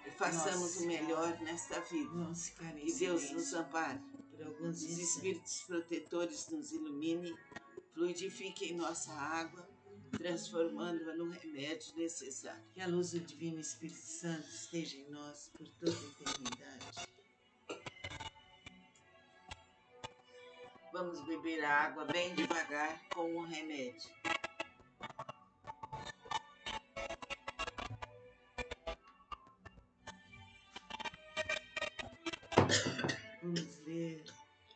e façamos Nossa o melhor Senhora. nesta vida. Vamos ficar em Que Deus nos silêncio ampare. por alguns Os instantes. espíritos protetores nos iluminem, fluidifiquem nossa água, transformando-a no remédio necessário. Que a luz do Divino Espírito Santo esteja em nós por toda a eternidade. Vamos beber a água bem devagar com o remédio. Vamos ler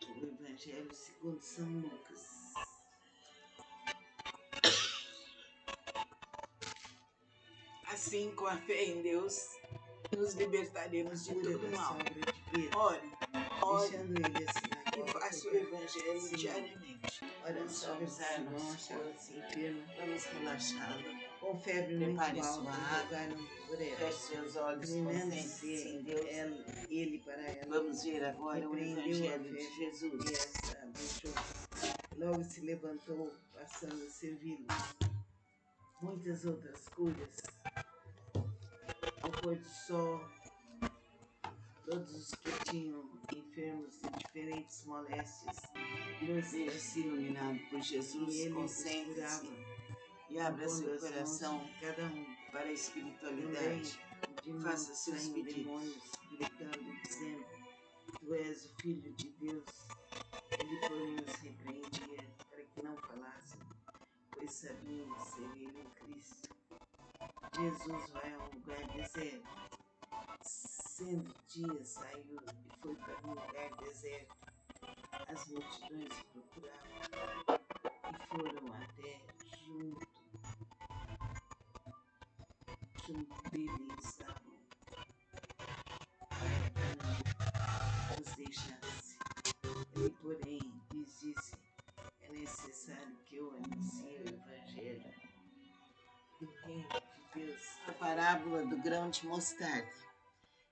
o Evangelho segundo São Lucas. Assim, com a fé em Deus, nos libertaremos de Cura todo da mal. sogra de Pedro, Ore, ore deixando ele assinar e faça o Evangelho diariamente. Ora, a Vamos sogra de suavizar Simão nosso achava-se enferma, Vamos relaxá-la. com febre Prepare muito sua alta, água. rogaram por ela. Feche seus olhos, concentre-se em Deus. Ele para ela. Vamos ver agora o Repreendeu a Evangelho de febre Jesus. e esta deixou. Logo se levantou, passando a servi-los. Muitas outras curas. O pôr do sol, todos os que tinham enfermos de diferentes moléstias, Veja-se iluminado por e Jesus, ele os concentre-se curava, e abra impondo seu as mãos coração de cada um. para a Também espiritualidade. de mão Faça seus saem pedidos. demônios, gritando, dizendo: Tu és o Filho de Deus. Ele, porém, os repreendia para que não falassem, pois sabiam ser ele o Cristo. Jesus vai a um lugar deserto. Sendo dia, saiu e foi para um lugar deserto. As multidões o procuravam e foram até junto dele estavam, para que não os deixasse. Ele, porém, lhes disse: é necessário que eu anuncie o Evangelho do reino de Deus. A parábola do grão de mostarda.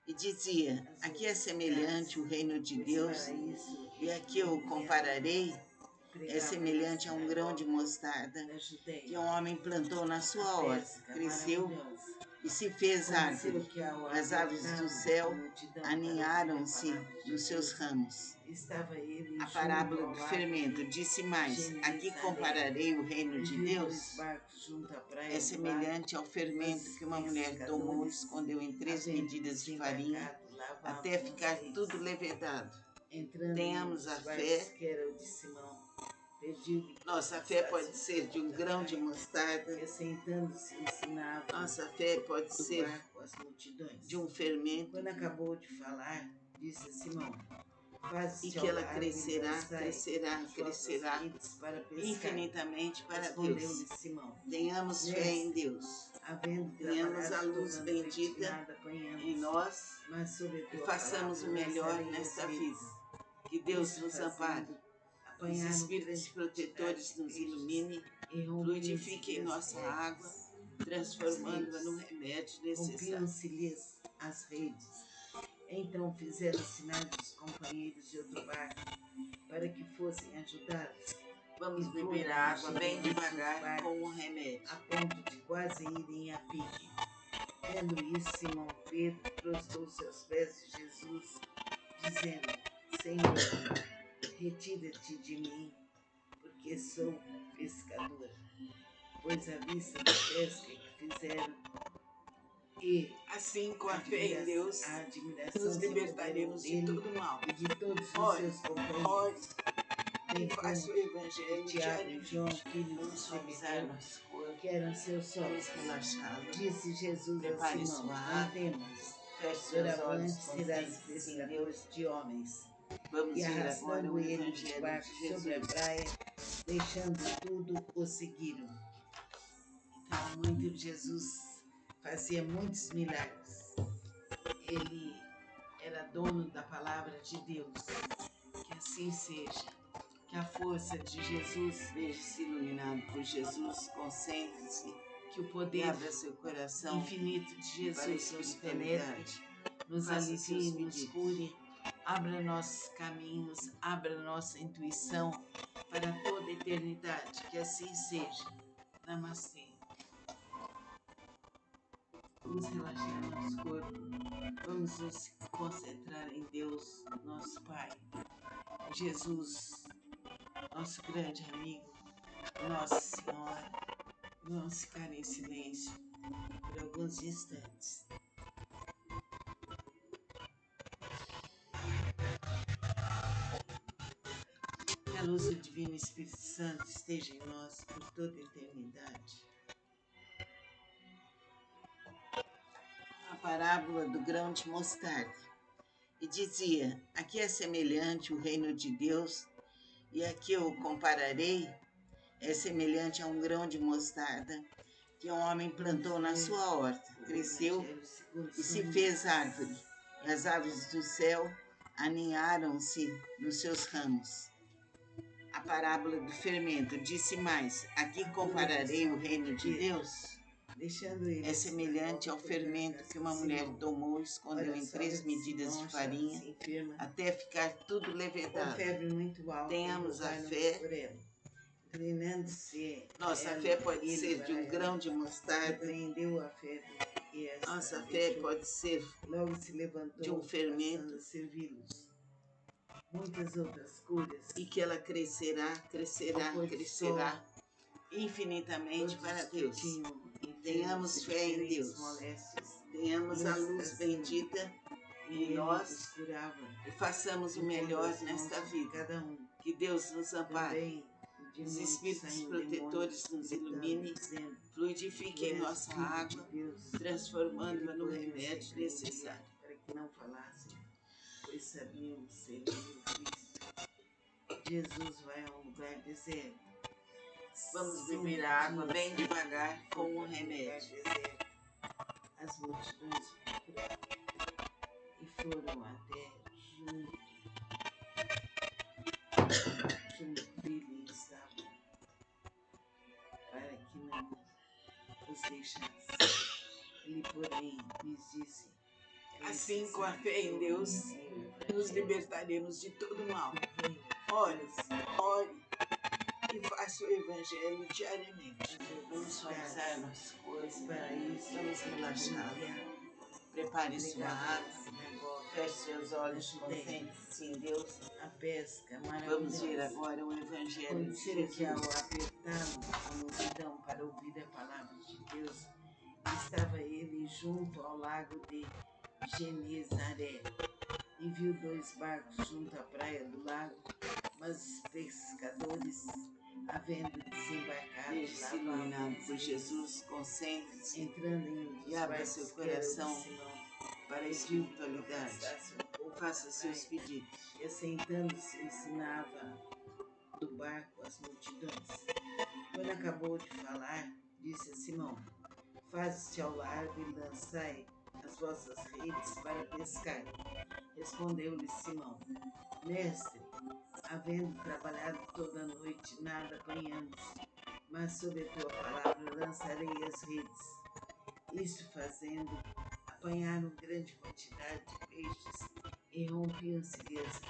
E dizia: aqui é semelhante o reino de Deus, e aqui eu compararei, é semelhante a um grão de mostarda que um homem plantou na sua horta, cresceu e se fez árvore. As aves do céu aninharam-se nos seus ramos. A parábola do fermento disse mais: aqui compararei o reino de Deus. É semelhante ao fermento que uma mulher tomou e escondeu em 3 medidas de farinha, até ficar tudo levedado. Tenhamos a fé. Nossa fé pode ser de um grão de mostarda. Nossa fé pode ser de um fermento. Quando acabou de falar, disse a Simão: e que ela crescerá, crescerá, crescerá infinitamente para Deus. Tenhamos fé em Deus. Tenhamos a luz bendita em nós e façamos o melhor nesta vida. Que Deus nos ampare. Os espíritos protetores nos iluminem, fluidifiquem nossa água, transformando-a no remédio necessário. Rompiam-se-lhes as redes Então fizeram sinais dos companheiros de outro barco para que fossem ajudá-los. Vamos E beber foram a água bem enchendo ambos os devagar barcos, com o remédio. a ponto de quase irem a pique. Vendo isso, Simão Pedro prostrou-se aos pés de Jesus, dizendo: Senhor, retira-te de mim, porque sou pescador. Pois à vista da pesca que fizeram e Assim, com a fé em Deus, a admiração nos se libertaremos de apoderou todo mal. dele e de todos os Ore, seus companheiros, ore bem e faça o como evangelho de Tiago e diariamente. João, filhos de Vamos suavizar Zebedeu, nosso corpo, que eram seus vamos sócios. relaxá-lo. Disse Jesus a Prepare Simão: sua Não água, temas, feche seus olhos, doravante serás concentre-se em Deus. pescador de homens. Vamos E ver agora arrastando o ele os evangelho barcos de sobre a Jesus. praia, deixando tudo, o seguiram. Então, Jesus fazia muitos milagres. Ele era dono da palavra de Deus. Que assim seja. Que a força de Jesus, Veja-se iluminado por Jesus, concentre-se que o e poder abra seu coração infinito de para a Jesus nos penetre, espiritualidade. nos Faça seus alivie, nos pedidos. cure, abra nossos caminhos, abra nossa intuição para toda a eternidade. Que assim seja. Namastê. Vamos relaxar nosso corpo. Vamos nos concentrar em Deus, nosso Pai. Jesus, nosso grande amigo, Nossa Senhora. Vamos ficar em silêncio por alguns instantes. Que a luz do Divino Espírito Santo esteja em nós por toda a eternidade. A parábola do grão de mostarda. E dizia: aqui é semelhante o reino de Deus, e aqui eu compararei, é semelhante a um grão de mostarda que um homem plantou na sua horta, cresceu e se fez árvore, e as aves do céu aninharam-se nos seus ramos. A parábola do fermento disse mais: aqui compararei o reino de Deus. É semelhante ao fermento que uma mulher tomou e escondeu em 3 medidas de farinha até ficar tudo levedado. Tenhamos a fé. Nossa fé pode ser de um grão de mostarda. Nossa fé pode ser de um fermento. Muitas outras curas. E que ela crescerá infinitamente para Deus. Tenhamos fé em Deus. Tenhamos a luz bendita em nós e façamos o melhor nesta vida. Que Deus nos ampare. Os espíritos protetores nos iluminem, fluidifiquem nossa água, transformando-a no remédio necessário. Para que não falassem, pois sabiam ser o Cristo. Jesus vai a um lugar deserto. Vamos beber a água bem devagar com o remédio. As multidões procuraram e foram até junto dele estavam, para que não os deixasse. Ele, porém, lhes disse: assim, com a fé em Deus, nos libertaremos de todo mal. Ore, ore e faça o evangelho diariamente. Vamos suavizar nosso corpo, vamos relaxar. Prepare sua água, feche seus olhos, concentre-se em Deus. A pesca maravilhosa. Vamos ver agora o evangelho de Jesus. Que ao apertarmos a multidão para ouvir a palavra de Deus, estava ele junto ao lago de Genezaré e viu 2 barcos junto à praia do lago, mas os pescadores, havendo desembarcado, deixe-se iluminado por Jesus, concentre-se, entrando em um e abra seu coração para a espiritualidade. Faça seus pedidos. E assentando-se, ensinava do barco as multidões. Quando acabou de falar, disse a Simão: faze-se ao largo e lançai as vossas redes para pescar. Respondeu-lhe Simão: Mestre, havendo trabalhado toda a noite, nada apanhamos, mas sob a tua palavra lançarei as redes. Isto fazendo, apanharam grande quantidade de peixes, e rompiam-se-lhes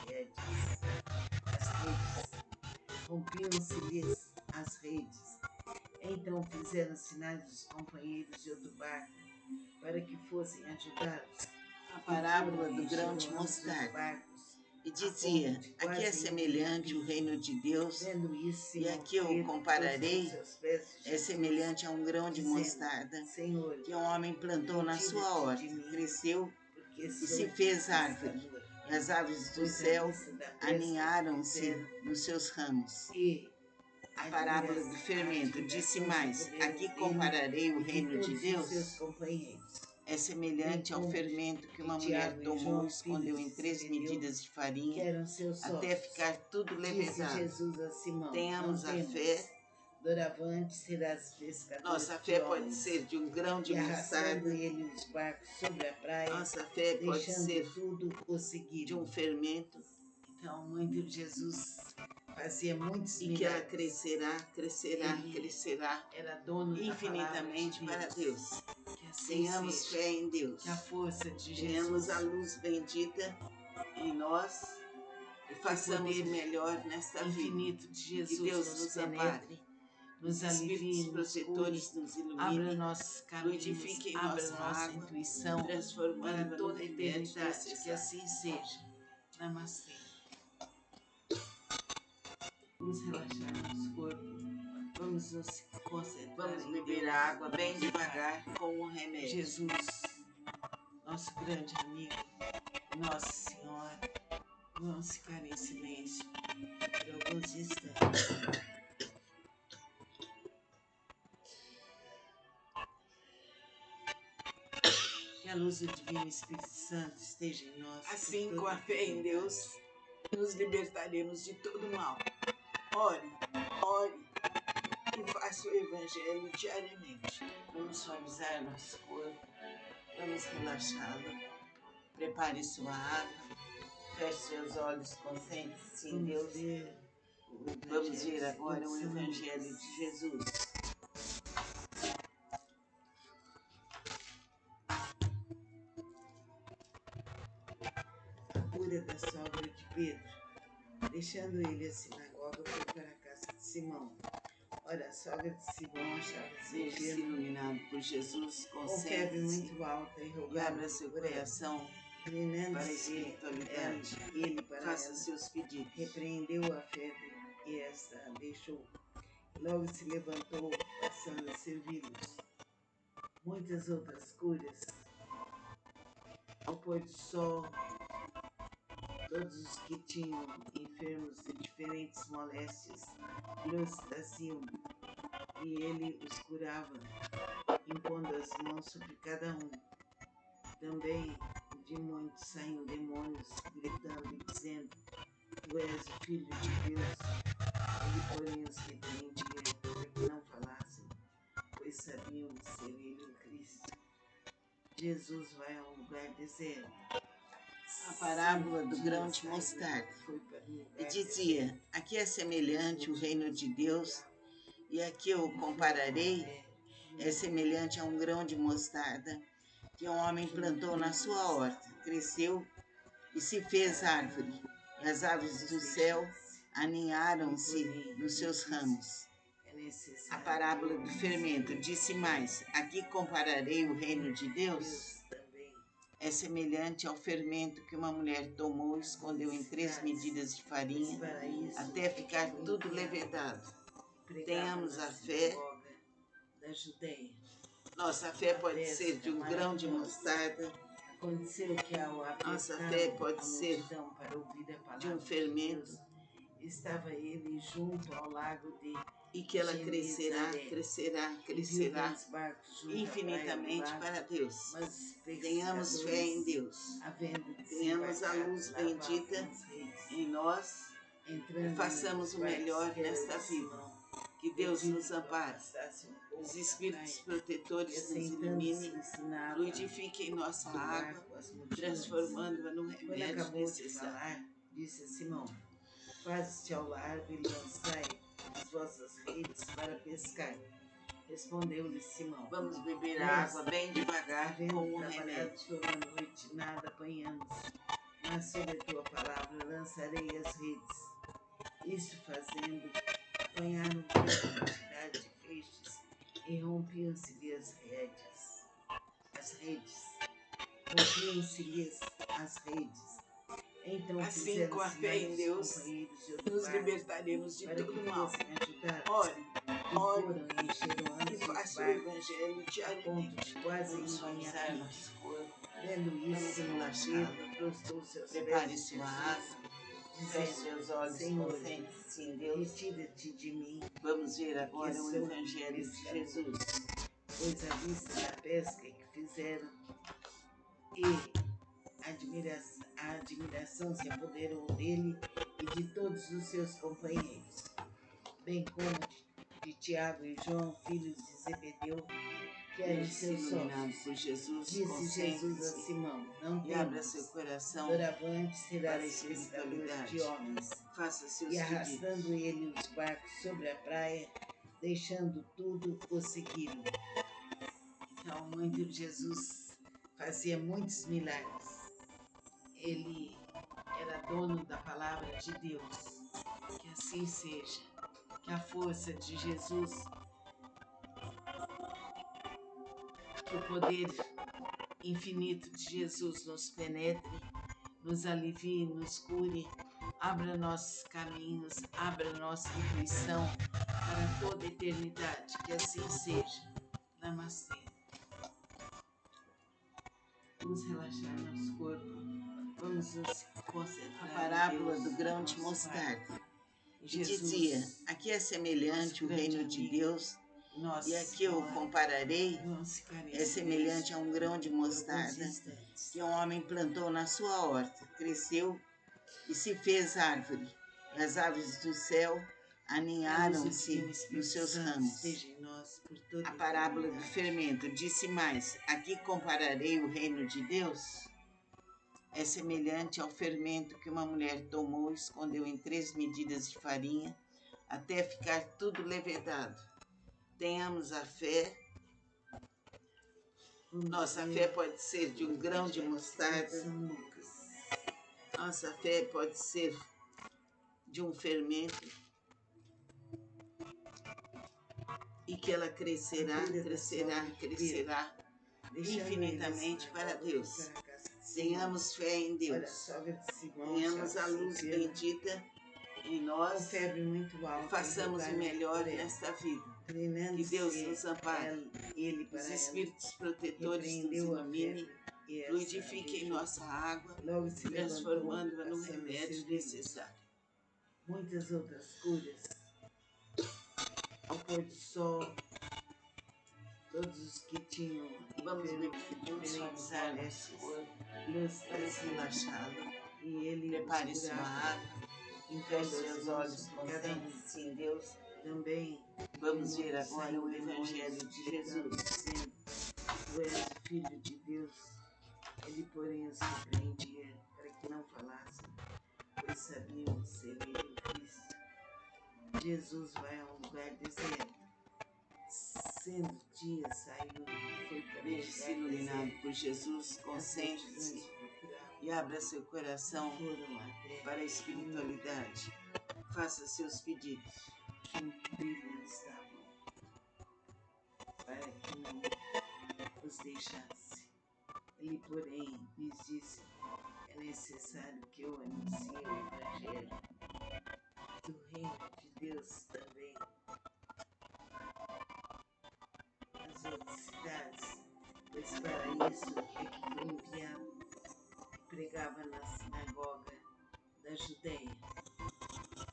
as redes. Então fizeram sinais dos companheiros de outro barco para que fossem ajudá-los. A parábola do grão de mostarda. E dizia: aqui é semelhante o reino de Deus, e aqui eu compararei, é semelhante a um grão de mostarda, que um homem plantou na sua horta, cresceu e se fez árvore, e as aves do céu aninharam-se nos seus ramos. A parábola do fermento disse mais: aqui compararei o reino de Deus, é semelhante ao fermento que uma mulher tomou e escondeu em 3 medidas de farinha, até ficar tudo levedado. Tenhamos a fé. Doravante serás pescador. Nossa fé pode ser de um grão de mostarda. Ele os barcos sobre a praia. Nossa fé pode ser tudo o seguir. De um fermento. Então, muito Jesus fazia muitos milagres. E que ela crescerá. Era dono infinitamente da para Deus. Que assim tenhamos seja. Fé em Deus. Que a força de Jesus. Tenhamos a luz bendita em nós e façamos o melhor nesta infinito vida. De Jesus. Que Deus nos ampare. Nos espíritos protetores nos ilumine, abra nossos caminhos, fluidifique abra nossa intuição, transformando toda a eternidade, que assim seja. Namastê. Vamos relaxar nosso corpo, vamos nos concentrar. Vamos beber a água bem devagar com o remédio. Jesus, nosso grande amigo, Nossa Senhora, vamos ficar em silêncio por alguns instantes. Que a luz do Divino Espírito Santo esteja em nós. Assim, com a fé em Deus, nos libertaremos de todo mal. Ore e faça o Evangelho diariamente. Vamos suavizar nosso corpo, vamos relaxá-lo. Prepare sua água, feche seus olhos, concentre-se em Deus. Vamos ver agora o Evangelho de Jesus. Da sogra de Pedro, deixando ele a sinagoga, foi para a casa de Simão. Ora, a sogra de Simão achava-se iluminado por Jesus, com febre muito alta e rogava abra seu coração para a espiritualidade. Ele para faça ela, seus pedidos. Repreendeu a febre e esta a deixou. Logo se levantou, passando a servi-los. Muitas outras curas. Ao pôr do sol, todos os que tinham enfermos de diferentes moléstias lhes traziam, e ele os curava, impondo as mãos sobre cada um. Também de muitos saíam demônios, gritando e dizendo: Tu és o Filho de Deus. Ele, porém, os repreendia para que não falassem, pois sabiam ser ele o Cristo. Jesus vai a um lugar deserto. A parábola do grão de mostarda. E dizia: aqui é semelhante o reino de Deus, e aqui eu compararei, é semelhante a um grão de mostarda, que um homem plantou na sua horta, cresceu e se fez árvore, e as aves do céu aninharam-se nos seus ramos. A parábola do fermento disse mais: aqui compararei o reino de Deus, é semelhante ao fermento que uma mulher tomou e escondeu em 3 medidas de farinha, até ficar tudo levedado. Tenhamos a fé. Nossa fé pode ser de um grão de mostarda. Nossa fé pode ser de um fermento. Estava ele junto ao lago de e que ela crescerá infinitamente para Deus. Tenhamos fé em Deus. Tenhamos a luz bendita em nós e façamos o melhor nesta vida. Que Deus nos ampare. Os espíritos protetores nos iluminem, fluidifiquem nossa água, transformando-a no remédio necessário. Disse Simão: Faze-te ao largo e lançai as vossas redes para pescar. Respondeu-lhe Simão: Vamos beber a água bem devagar com o remédio. Toda a noite nada apanhamos, mas sob a tua palavra lançarei as redes. Isto fazendo, apanharam grande quantidade de peixes e rompiam-se-lhe as redes. Rompiam-se-lhes as redes. Então assim, com a fé em Deus, nos libertaremos de todo mal. Ore, e faça o Evangelho diariamente. Vamos suavizar nosso corpo. Vamos relaxar. Prepare sua água. Feche seus olhos, concentre-se em Deus. Retira-te de mim. Vamos ver agora o Evangelho de Jesus. Pois à vista da pesca que fizeram e a admiração se apoderou dele e de todos os seus companheiros, bem como de Tiago e João, filhos de Zebedeu, que eram seus sócios. Disse Jesus a Simão: não abra seu temas, coração doravante serás para a pescador espiritualidade de homens. Faça seus e arrastando ele os barcos sobre a praia, deixando tudo, o seguiram. Então, Jesus fazia muitos milagres. Ele era dono da palavra de Deus. Que assim seja. Que a força de Jesus, que o poder infinito de Jesus nos penetre, nos alivie, nos cure, abra nossos caminhos, abra nossa intuição para toda a eternidade. Que assim seja. Namastê. Vamos relaxar nosso corpo. Vamos nos concentrar. A parábola do grão de mostarda. Dizia: aqui é semelhante o reino de Deus, e aqui eu compararei, é semelhante a um grão de mostarda que um homem plantou na sua horta, cresceu e se fez árvore. E as aves do céu aninharam-se nos seus ramos. A parábola do fermento disse mais: aqui compararei o reino de Deus. É semelhante ao fermento que uma mulher tomou e escondeu em 3 medidas de farinha, até ficar tudo levedado. Tenhamos a fé. Nossa fé pode ser de um grão de mostarda. Nossa fé pode ser de um fermento. E que ela crescerá infinitamente para Deus. Tenhamos fé em Deus. Tenhamos a luz bendita em nós e façamos o melhor nesta vida. Que Deus nos ampare. Os espíritos protetores nos iluminem, fluidifiquem nossa água, transformando-a no remédio necessário. Muitas outras curas. Ao pôr do sol, todos os que tinham. Vamos suavizar nosso corpo, vamos relaxá-lo. E ele prepare sua água, feche seus olhos, concentre-se em Deus. Também vamos ver agora o Evangelho de Jesus. Tu és o Filho de Deus. Ele, porém, os repreendia para que não falassem, pois sabiam ser ele o Cristo. Jesus vai a um lugar deserto. Sendo dia, saiu e foi para Veja-se iluminado por Jesus, concentre-se e abra seu coração para a espiritualidade. Faça seus pedidos. Que o brilho estavam, para que não os deixasse. Ele, porém, lhes disse: é necessário que eu anuncie o Evangelho do reino de Deus também às outras cidades, pois para isso é que foi enviado. E pregava na sinagoga da Judéia.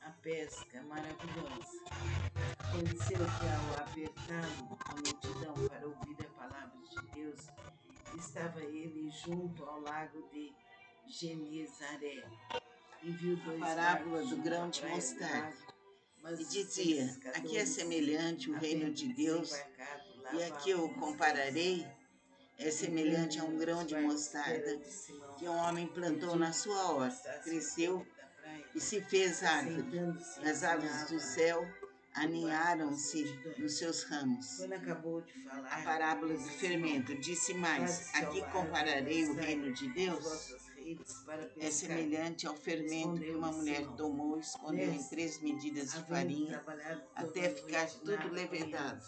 A pesca maravilhosa. Aconteceu que, ao apertá-lo a multidão para ouvir a palavra de Deus, estava ele junto ao lago de Genezaré e viu dois parábola do grão de mostarda. E dizia: aqui é semelhante o reino de Deus, e aqui eu compararei, é semelhante a um grão de mostarda que um homem plantou na sua horta, cresceu e se fez árvore. As aves do céu aninharam-se nos seus ramos. Quando acabou de falar, A parábola do fermento disse mais: aqui compararei o reino de Deus. É semelhante ao fermento que uma mulher tomou e escondeu em 3 medidas de farinha até ficar tudo levedado.